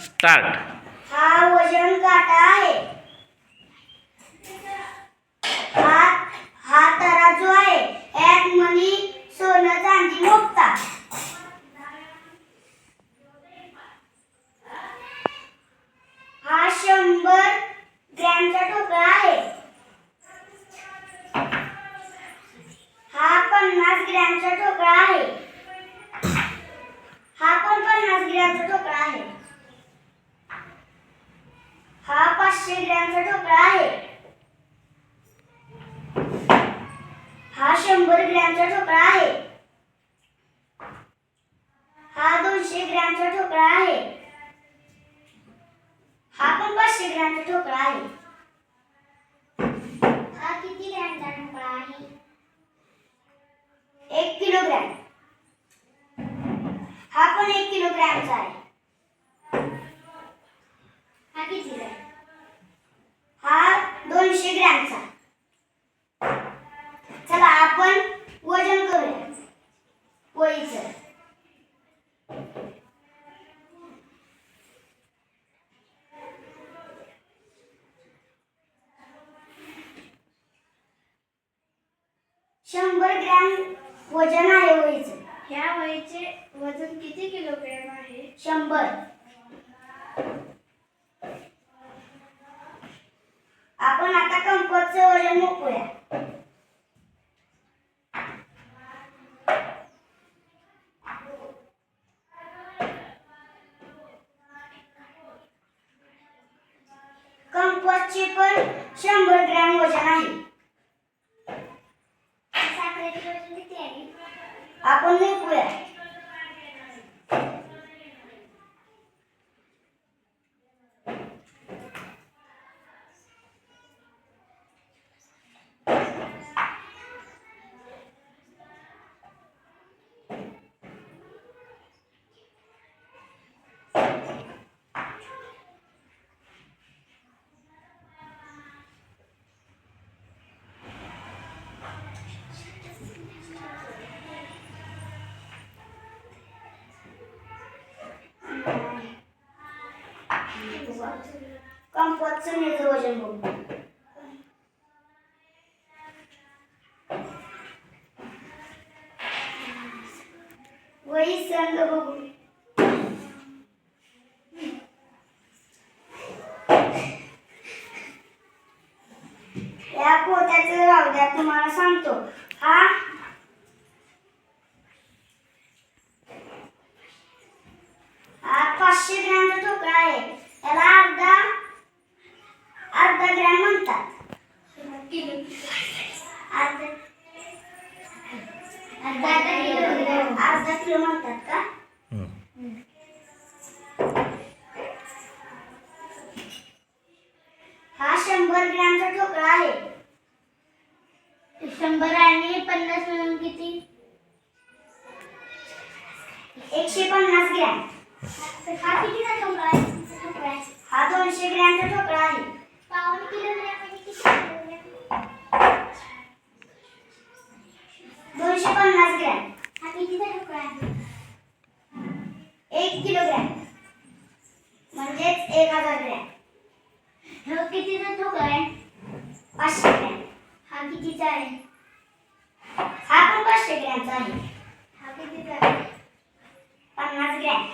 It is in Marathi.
स्टार्ट. हा वजन काटा आहे. हा तराजू आहे. यात मणी, सोनं, चांदी मोजतात. हा 100 ग्रॅमचा ठोकळा आहे. हा 50 ग्रॅमचा ठोकळा आहे. हा पण 50 ग्रॅमचा ठोकळा आहे. हा 500 ग्रॅमचा ठोकळा आहे. हा 100 ग्रॅमचा ठोकळा आहे. हा 200 ग्रॅमचा ठोकळा आहे. हा पण 500 ग्रॅमचा ठोकळा आहे. हा किती ग्रॅमचा ठोकळा आहे? 1 किलोग्रॅम. हा पण 1 किलोग्रॅमचा आहे. हा किती ग्रॅम? हा 200 ग्रॅमचा. चला आपण वजन करूया पोळीचं. शंभर ग्रॅम वजन आहे वहीचं. ह्या वहीचे वजन किती किलोग्रॅम आहे? 100. आपण आता कंपासचं वजन मोपूया. कंपासचे पण 100 ग्रॅम वजन आहे. साखरेचे वजन किती आहे? आपण मोपूया. कंपासचं नेचं वजन बघू. वही संग बघू. या पोत्याचं राहू द्या, तुम्हाला सांगतो. हा 500 ग्रॅमचा ठोकळा आहे. त्याला अर्धा ग्रॅम म्हणतात. अर्धा किलो म्हणतात का? हा 100 ग्रॅमचा ठोकळा आहे. 100 आणि 50 मिळून किती? 150 ग्रॅम. हा कितीचा ठोकळा आहे? हा 200 ग्रॅमचा ठोकळा आहे. पाऊण किलोग्रॅम आणि किती किलोग्रॅम? 250 ग्रॅम. हा कितीचा ठोकळा आहे? 1 किलोग्रॅम म्हणजेच 1000 ग्रॅम. हा कितीचा ठोकळा आहे? 500 ग्रॅम. हा कितीचा आहे? हा पण 500 ग्रॅमचा आहे. हा कितीचा आहे? 50 ग्रॅम.